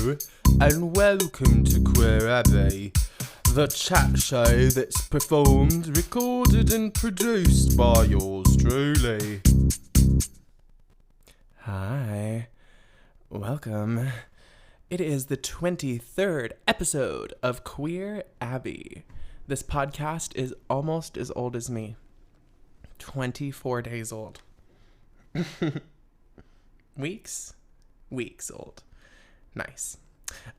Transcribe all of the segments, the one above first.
Hello, and welcome to Queer Abbey, the chat show that's performed, recorded and produced by yours truly. Hi, welcome. It is the 23rd episode of Queer Abbey. This podcast is almost as old as me. 24 days old. Weeks old. Nice.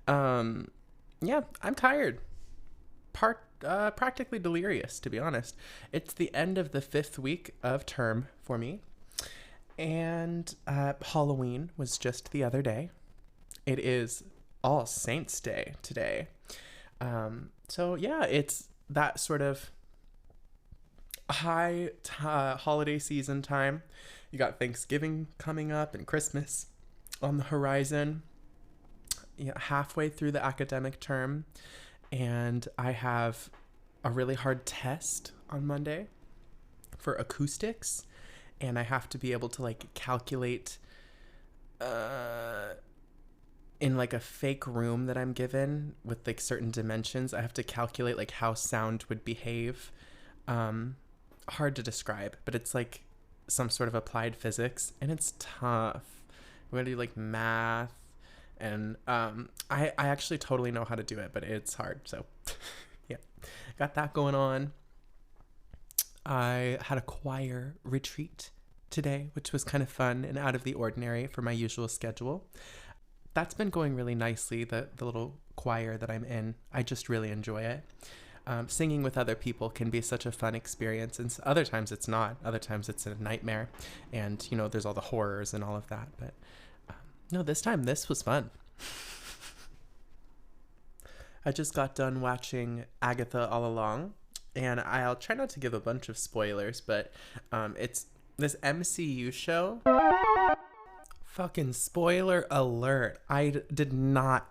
Yeah, I'm tired. Practically delirious, to be honest. It's the end of the 5th week of term for me. And Halloween was just the other day. It is All Saints Day today. So yeah, it's that sort of high holiday season time. You got Thanksgiving coming up and Christmas on the horizon. Yeah, halfway through the academic term, and I have a really hard test on Monday for acoustics, and I have to be able to calculate in a fake room that I'm given with certain dimensions. I have to calculate how sound would behave. Hard to describe, but it's some sort of applied physics, and it's tough. We're gonna do math, and I actually totally know how to do it, but it's hard. So yeah, got that going on. I had a choir retreat today, which was kind of fun and out of the ordinary for my usual schedule. That's been going really nicely, the little choir that I'm in. I just really enjoy it. Singing with other people can be such a fun experience, and other times it's not. Other times it's a nightmare, and there's all the horrors and all of that. But no, this time this was fun. I just got done watching Agatha All Along, and I'll try not to give a bunch of spoilers, but it's this MCU show. Fucking spoiler alert. I did not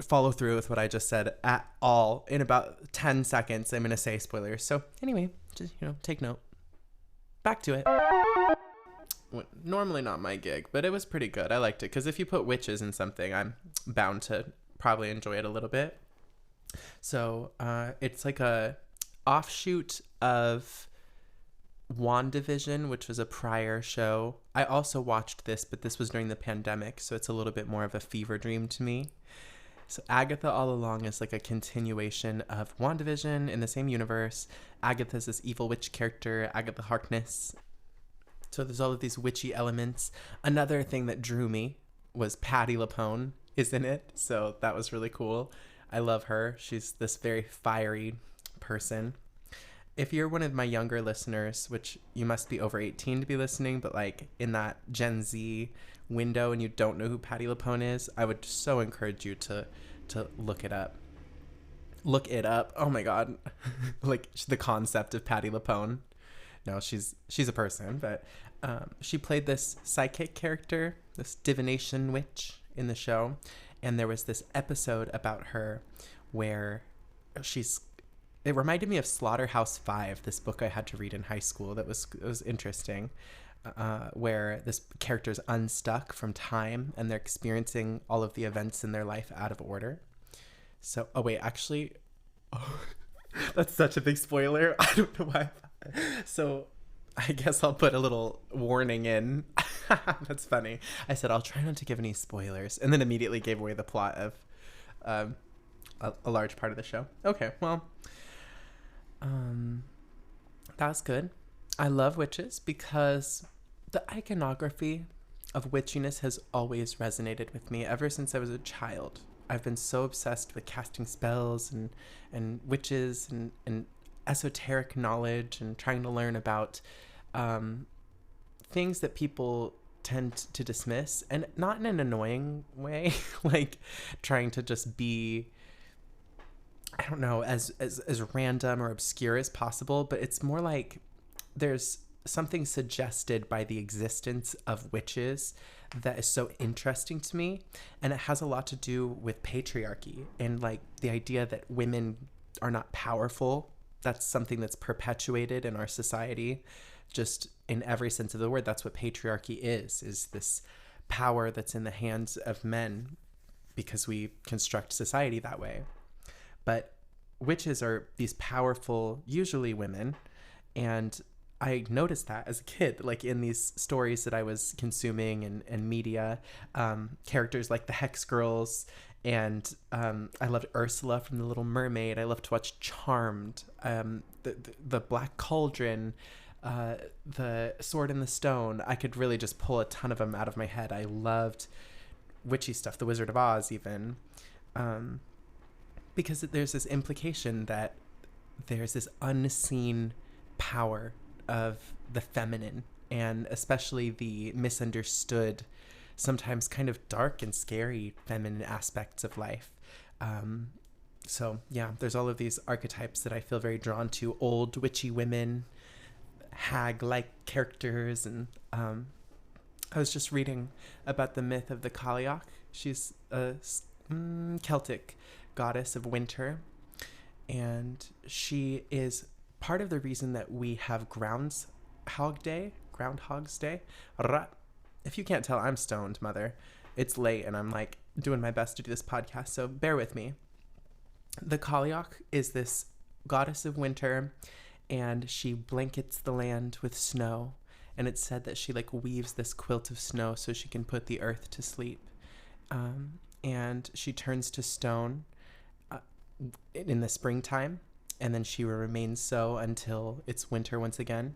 follow through with what I just said at all. In about 10 seconds, I'm going to say spoilers. So anyway, just, take note. Back to it. Normally not my gig, but it was pretty good. I liked it because if you put witches in something, I'm bound to probably enjoy it a little bit. So it's a offshoot of WandaVision, which was a prior show. I also watched this, but this was during the pandemic, so it's a little bit more of a fever dream to me. So Agatha All Along is a continuation of WandaVision in the same universe. Agatha's this evil witch character, Agatha Harkness. So there's all of these witchy elements. Another thing that drew me was Patti LuPone is in it, so that was really cool. I love her. She's this very fiery person. If you're one of my younger listeners, which you must be over 18 to be listening, but in that Gen Z window and you don't know who Patti LuPone is, I would so encourage you to look it up. Look it up. Oh my God. The concept of Patti LuPone. No, she's a person, but she played this psychic character, this divination witch in the show. And there was this episode about her where it reminded me of Slaughterhouse-Five, this book I had to read in high school. It was interesting, where this character's unstuck from time and they're experiencing all of the events in their life out of order. So, that's such a big spoiler. I don't know why. So I guess I'll put a little warning in. That's funny. I said, I'll try not to give any spoilers, and then immediately gave away the plot of a large part of the show. Okay, well, that's good. I love witches because the iconography of witchiness has always resonated with me ever since I was a child. I've been so obsessed with casting spells and witches and esoteric knowledge and trying to learn about things that people tend to dismiss, and not in an annoying way, trying to just be, I don't know, as random or obscure as possible, but it's more there's something suggested by the existence of witches that is so interesting to me, and it has a lot to do with patriarchy and the idea that women are not powerful. That's something that's perpetuated in our society, just in every sense of the word. That's what patriarchy is this power that's in the hands of men because we construct society that way. But witches are these powerful, usually women, and I noticed that as a kid, like in these stories that I was consuming and media, characters like the Hex Girls, and I loved Ursula from The Little Mermaid. I loved to watch Charmed, the Black Cauldron, the Sword in the Stone. I could really just pull a ton of them out of my head. I loved witchy stuff, The Wizard of Oz even, because there's this implication that there's this unseen power of the feminine, and especially the misunderstood, sometimes kind of dark and scary feminine aspects of life. So yeah, there's all of these archetypes that I feel very drawn to. Old witchy women, hag-like characters, and I was just reading about the myth of the Cailleach. She's a Celtic goddess of winter, and she is part of the reason that we have Groundhog's Day. If you can't tell, I'm stoned, mother. It's late and I'm like doing my best to do this podcast, so bear with me. The Cailleach is this goddess of winter, and she blankets the land with snow, and it's said that she like weaves this quilt of snow so she can put the earth to sleep. And she turns to stone in the springtime, and then she remains so until it's winter once again.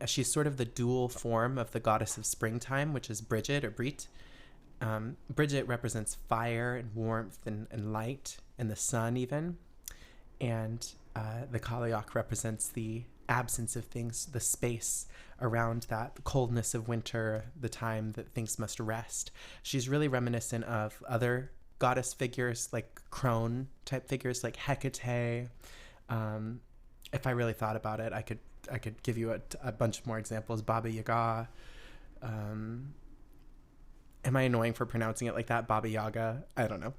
She's sort of the dual form of the goddess of springtime, which is Bridget or Brit. Bridget represents fire and warmth and light and the sun even. And the Cailleach represents the absence of things, the space around that, the coldness of winter, the time that things must rest. She's really reminiscent of other goddess figures like crone type figures like Hecate. If I really thought about it, I could give you a bunch more examples. Baba Yaga. Am I annoying for pronouncing it like that? Baba Yaga? I don't know.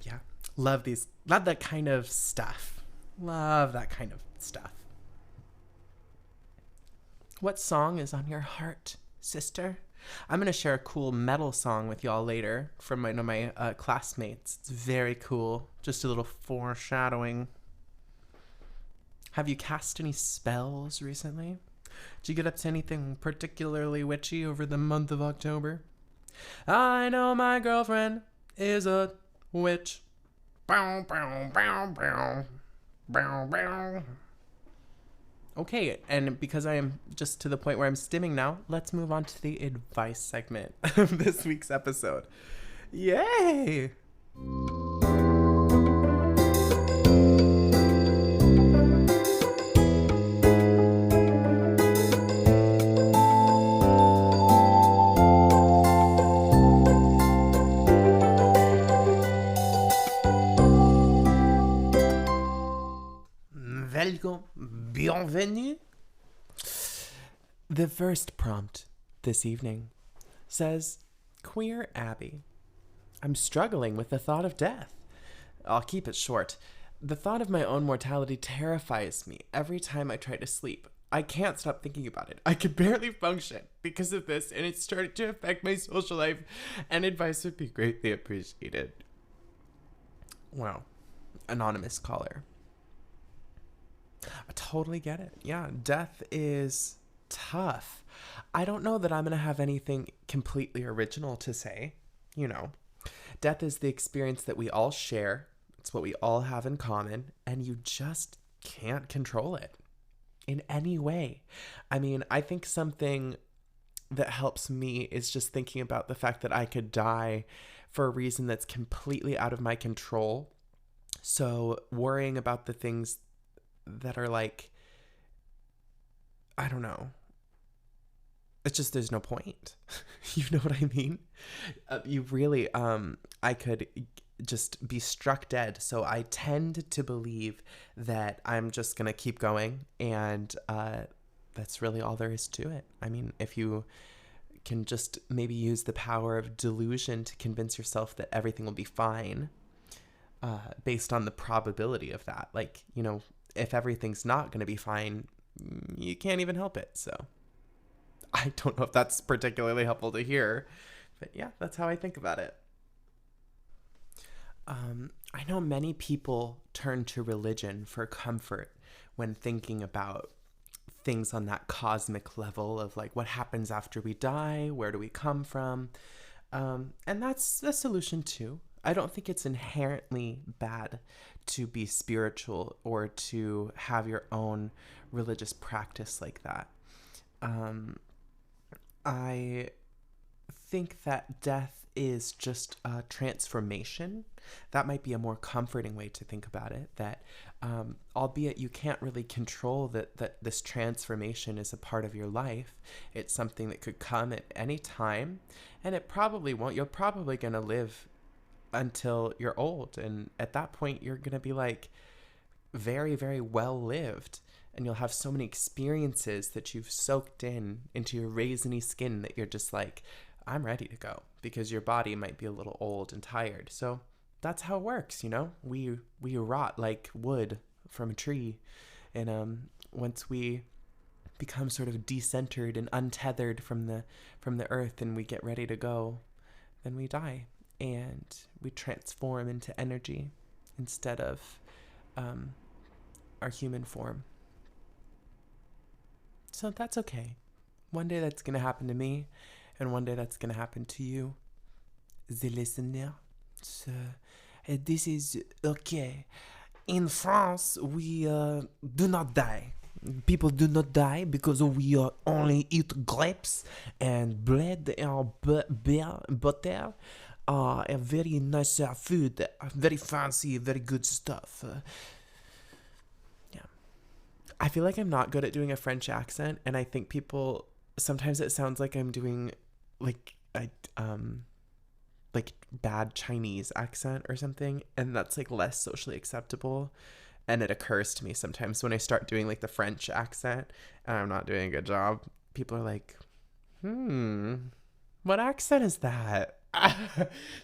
Yeah. Love that kind of stuff. What song is on your heart, sister? I'm going to share a cool metal song with y'all later from one of my classmates. It's very cool. Just a little foreshadowing. Have you cast any spells recently? Did you get up to anything particularly witchy over the month of October? I know my girlfriend is a witch. Bow, bow, bow, bow. Bow, bow. Okay, and because I am just to the point where I'm stimming now, let's move on to the advice segment of this week's episode. Yay! Welcome, bienvenue. The first prompt this evening says, Queer Abbey. I'm struggling with the thought of death. I'll keep it short. The thought of my own mortality terrifies me every time I try to sleep. I can't stop thinking about it. I could barely function because of this, and it's starting to affect my social life, and advice would be greatly appreciated. Wow. Anonymous caller. I totally get it. Yeah, death is tough. I don't know that I'm going to have anything completely original to say. You know, death is the experience that we all share. It's what we all have in common, and you just can't control it in any way. I mean, I think something that helps me is just thinking about the fact that I could die for a reason that's completely out of my control. So worrying about the things that are like, I don't know. It's just, there's no point. You know what I mean? You really, I could just be struck dead. So I tend to believe that I'm just going to keep going. And that's really all there is to it. I mean, if you can just maybe use the power of delusion to convince yourself that everything will be fine, based on the probability of that. Like, you know, if everything's not going to be fine, you can't even help it. So I don't know if that's particularly helpful to hear, but yeah, that's how I think about it. I know many people turn to religion for comfort when thinking about things on that cosmic level of like what happens after we die, where do we come from, and that's the solution too. I don't think it's inherently bad to be spiritual or to have your own religious practice like that. I think that death is just a transformation. That might be a more comforting way to think about it, that albeit you can't really control that this transformation is a part of your life. It's something that could come at any time, and it probably won't. You're probably going to live until you're old, and at that point you're going to be like very, very well lived, and you'll have so many experiences that you've soaked into your raisiny skin that you're just like, I'm ready to go, because your body might be a little old and tired. So that's how it works, you know? We rot like wood from a tree, and once we become sort of decentered and untethered from the earth and we get ready to go, then we die and we transform into energy instead of our human form. So that's okay. One day that's going to happen to me, and one day that's going to happen to you, the listener. So this is okay. In France, we do not die. People do not die because we only eat grapes and bread and butter. A very nice food, very fancy, very good stuff. Yeah. I feel like I'm not good at doing a French accent, and I think people, sometimes it sounds like I'm doing like bad Chinese accent or something, and that's like less socially acceptable. And it occurs to me sometimes when I start doing like the French accent and I'm not doing a good job, people are like, what accent is that?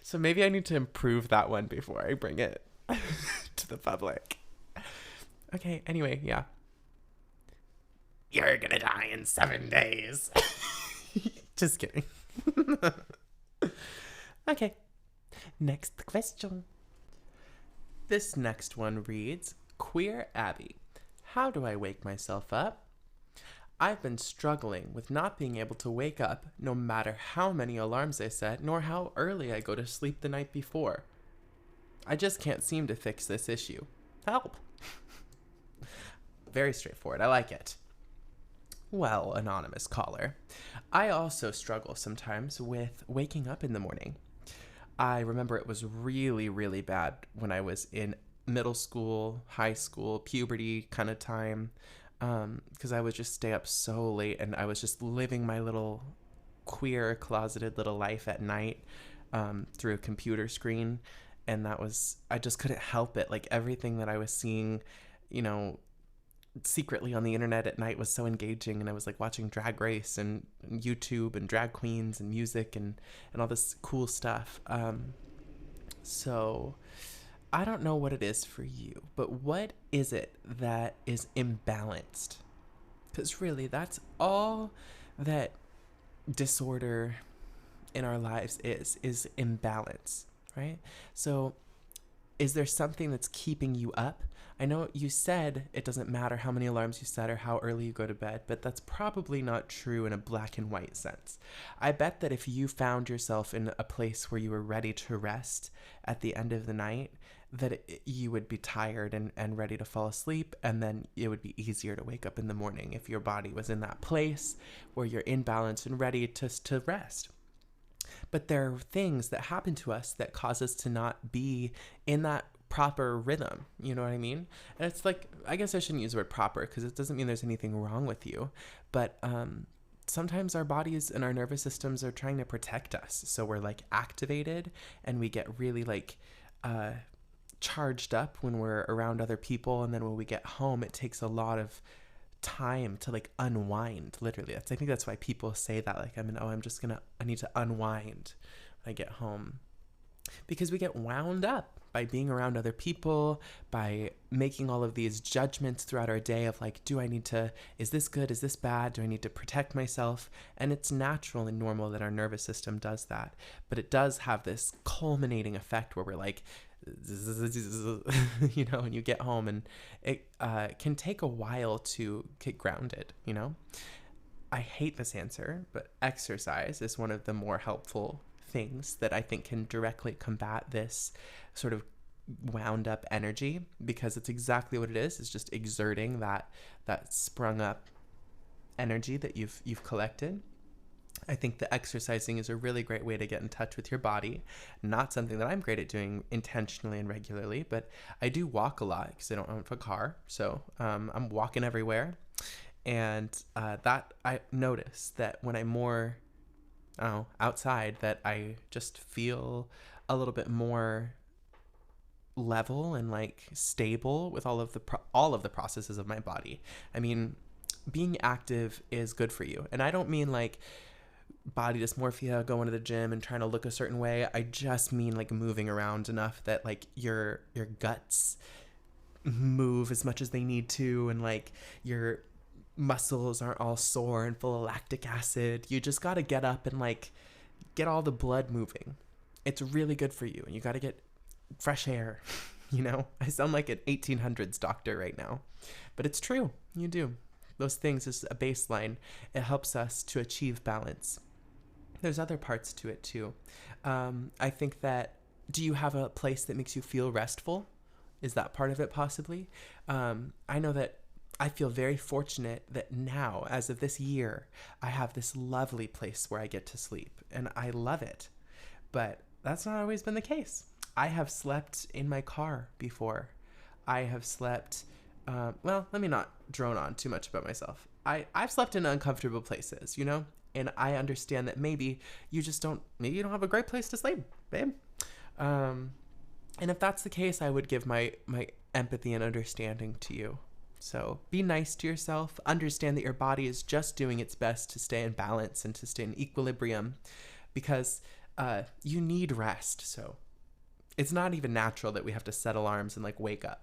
So maybe I need to improve that one before I bring it to the public. Okay, anyway, yeah. You're gonna die in 7 days. Just kidding. Okay, next question. This next one reads, Queer Abbey, how do I wake myself up? I've been struggling with not being able to wake up no matter how many alarms I set, nor how early I go to sleep the night before. I just can't seem to fix this issue. Help! Very straightforward. I like it. Well, anonymous caller, I also struggle sometimes with waking up in the morning. I remember it was really, really bad when I was in middle school, high school, puberty kind of time, because I would just stay up so late and I was just living my little queer, closeted little life at night through a computer screen. And I just couldn't help it. Like everything that I was seeing, you know, secretly on the internet at night was so engaging, and I was like watching Drag Race and YouTube and drag queens and music and all this cool stuff. So I don't know what it is for you, but what is it that is imbalanced? Because really, that's all that disorder in our lives is imbalance, right? So is there something that's keeping you up? I know you said it doesn't matter how many alarms you set or how early you go to bed, but that's probably not true in a black and white sense. I bet that if you found yourself in a place where you were ready to rest at the end of the night, that you would be tired and ready to fall asleep, and then it would be easier to wake up in the morning if your body was in that place where you're in balance and ready to rest. But there are things that happen to us that cause us to not be in that proper rhythm, you know what I mean? And it's like, I guess I shouldn't use the word proper because it doesn't mean there's anything wrong with you, but sometimes our bodies and our nervous systems are trying to protect us, so we're like activated and we get really like charged up when we're around other people, and then when we get home it takes a lot of time to like unwind. Literally, I think that's why people say that, like, I need to unwind when I get home, because we get wound up by being around other people, by making all of these judgments throughout our day of like, is this good? Is this bad? Do I need to protect myself? And it's natural and normal that our nervous system does that. But it does have this culminating effect where we're like and you get home, and it can take a while to get grounded. I hate this answer, but exercise is one of the more helpful things that I think can directly combat this sort of wound up energy, because it's exactly what it is. It's just exerting that sprung up energy that you've collected. I think that exercising is a really great way to get in touch with your body. Not something that I'm great at doing intentionally and regularly, but I do walk a lot because I don't have a car. So I'm walking everywhere. And that I notice that when I'm more outside, that I just feel a little bit more level and like stable with all of the processes of my body. I mean, being active is good for you. And I don't mean like body dysmorphia, going to the gym and trying to look a certain way. I just mean like moving around enough that like your guts move as much as they need to, and like your muscles aren't all sore and full of lactic acid. You just got to get up and like get all the blood moving. It's really good for you, and you got to get fresh air. I sound like an 1800s doctor right now, but it's true. You do those things as a baseline. It helps us to achieve balance. There's other parts to it too. I think that, do you have a place that makes you feel restful? Is that part of it possibly? I know that I feel very fortunate that now, as of this year, I have this lovely place where I get to sleep, and I love it. But that's not always been the case. I have slept in my car before. I have slept, well, let me not drone on too much about myself. I've slept in uncomfortable places, and I understand that maybe you don't have a great place to sleep, babe. And if that's the case, I would give my empathy and understanding to you. So be nice to yourself. Understand that your body is just doing its best to stay in balance and to stay in equilibrium, because you need rest. So it's not even natural that we have to set alarms and like wake up.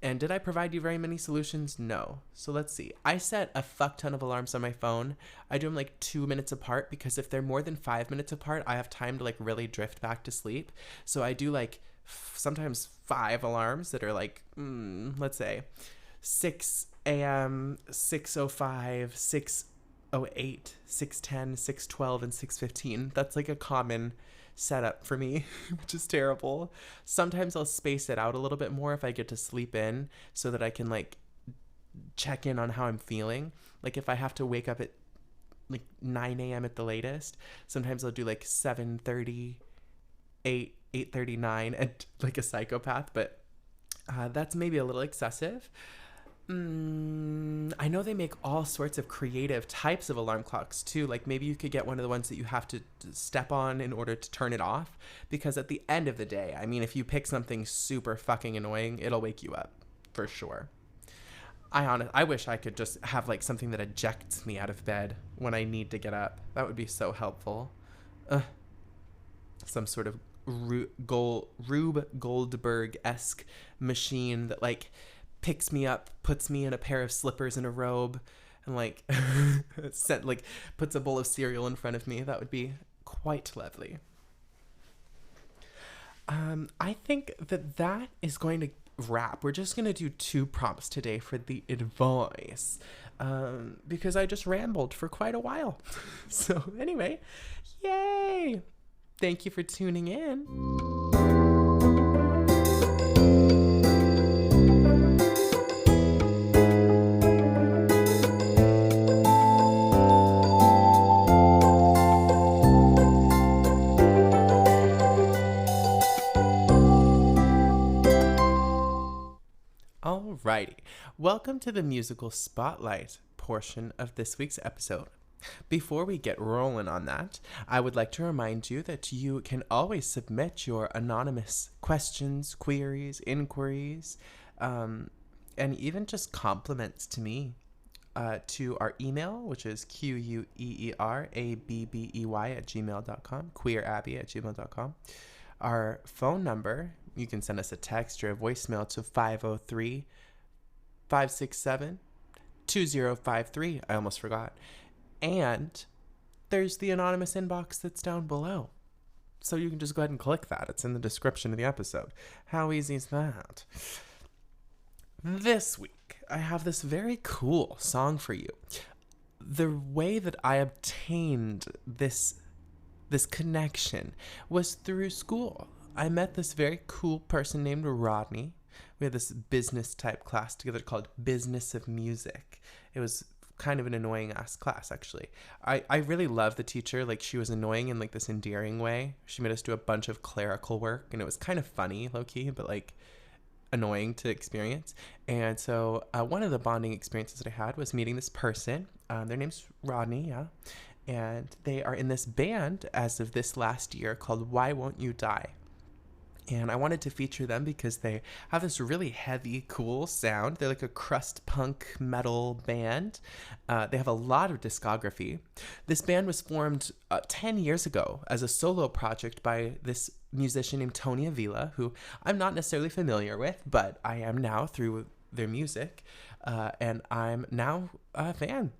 And did I provide you very many solutions? No. So let's see. I set a fuck ton of alarms on my phone. I do them like 2 minutes apart, because if they're more than 5 minutes apart, I have time to like really drift back to sleep. So I do like sometimes 5 alarms that are like, let's say 6 a.m., 6:05, 6:08, 6:10, 6:12, and 6:15. That's like a common setup for me, which is terrible. Sometimes I'll space it out a little bit more if I get to sleep in, so that I can like check in on how I'm feeling. Like if I have to wake up at like 9 a.m. at the latest, sometimes I'll do like 7:30, 8:39, and like a psychopath, but that's maybe a little excessive. I know they make all sorts of creative types of alarm clocks too. Like maybe you could get one of the ones that you have to step on in order to turn it off, because at the end of the day, I mean, if you pick something super fucking annoying, it'll wake you up for sure. I wish I could just have like something that ejects me out of bed when I need to get up. That would be so helpful. Some sort of Rube Goldberg-esque machine that like picks me up, puts me in a pair of slippers and a robe, and like puts a bowl of cereal in front of me. That would be quite lovely. I think that is going to wrap. We're just going to do 2 prompts today for the advice, because I just rambled for quite a while. So anyway, yay! Thank you for tuning in. Alrighty, welcome to the musical spotlight portion of this week's episode. Before we get rolling on that, I would like to remind you that you can always submit your anonymous questions, queries, inquiries, and even just compliments to me to our email, which is queerabbey@gmail.com, queerabbey@gmail.com. Our phone number, you can send us a text or a voicemail to 503-567-2053. I almost forgot. And there's the anonymous inbox that's down below. So you can just go ahead and click that. It's in the description of the episode. How easy is that? This week, I have this very cool song for you. The way that I obtained this connection was through school. I met this very cool person named Rodney. We had this business type class together called Business of Music. It was kind of an annoying ass class, actually. I really loved the teacher. Like, she was annoying in like this endearing way. She made us do a bunch of clerical work, and it was kind of funny, low key, but like annoying to experience. And so one of the bonding experiences that I had was meeting this person. Their name's Rodney, yeah. And they are in this band as of this last year called Why Won't You Die? And I wanted to feature them because they have this really heavy, cool sound. They're like a crust punk metal band. They have a lot of discography. This band was formed 10 years ago as a solo project by this musician named Tony Avila, who I'm not necessarily familiar with, but I am now through their music. And I'm now a fan.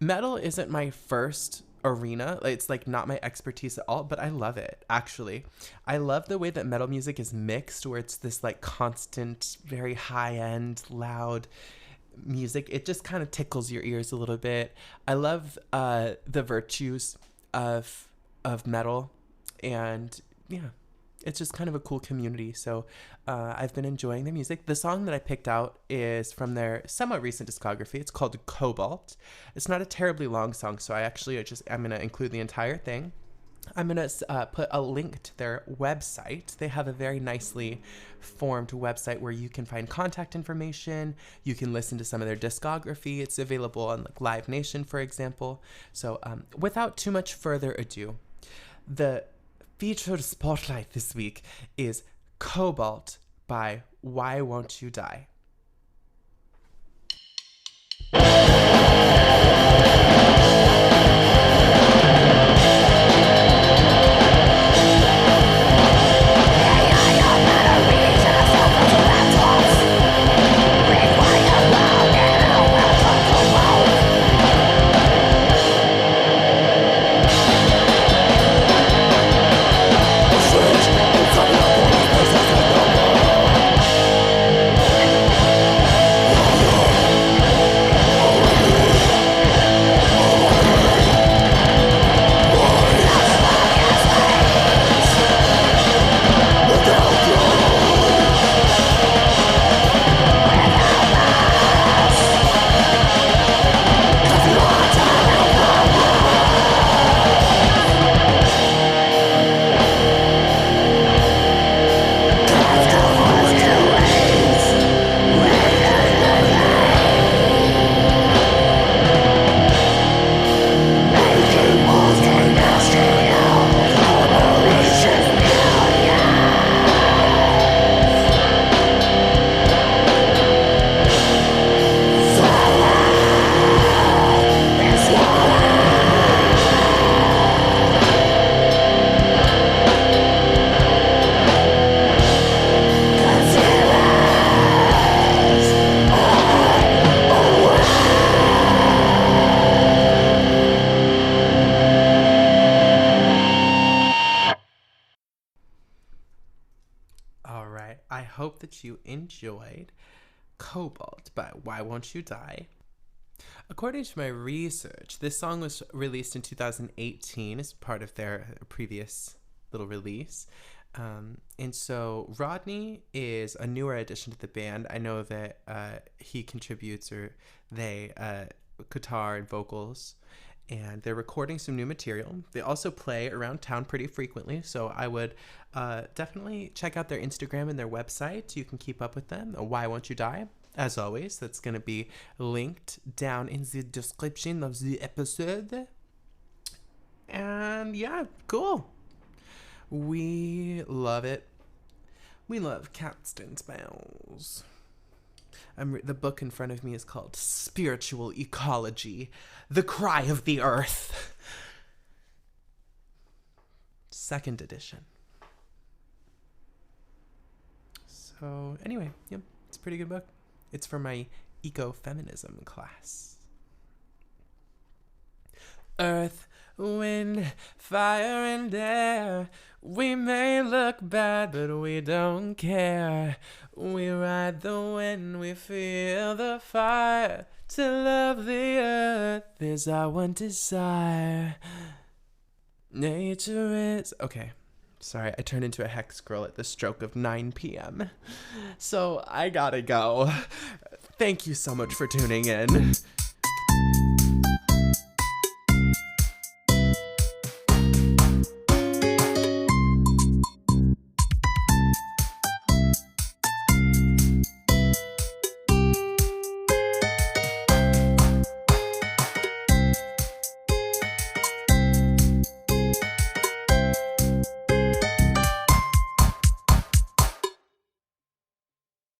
Metal isn't my first arena. It's like not my expertise at all, but I love it, actually. I love the way that metal music is mixed, where it's this like constant, very high-end, loud music. It just kind of tickles your ears a little bit. I love the virtues of metal, and yeah, it's just kind of a cool community. So I've been enjoying their music. The song that I picked out is from their somewhat recent discography. It's called Cobalt. It's not a terribly long song, so I'm going to include the entire thing. I'm going to put a link to their website. They have a very nicely formed website where you can find contact information. You can listen to some of their discography. It's available on like Live Nation, for example. So without too much further ado, the featured spotlight this week is Cobalt by Why Won't You Die? I hope that you enjoyed Cobalt by Why Won't You Die? According to my research, this song was released in 2018 as part of their previous little release. And so Rodney is a newer addition to the band. I know that he contributes, or they, guitar and vocals, and they're recording some new material. They also play around town pretty frequently, so I would definitely check out their Instagram and their website. You can keep up with them. Why Won't You Die? As always, that's going to be linked down in the description of the episode. And yeah, cool. We love it. We love cats and spells. The book in front of me is called Spiritual Ecology, The Cry of the Earth. 2nd edition. So anyway, yeah, it's a pretty good book. It's for my ecofeminism class. Earth, wind, fire, and air. We may look bad, but we don't care. We ride the wind, we feel the fire. To love the earth is our one desire. Nature is... Okay. Sorry, I turned into a hex girl at the stroke of 9 p.m. So I gotta go. Thank you so much for tuning in.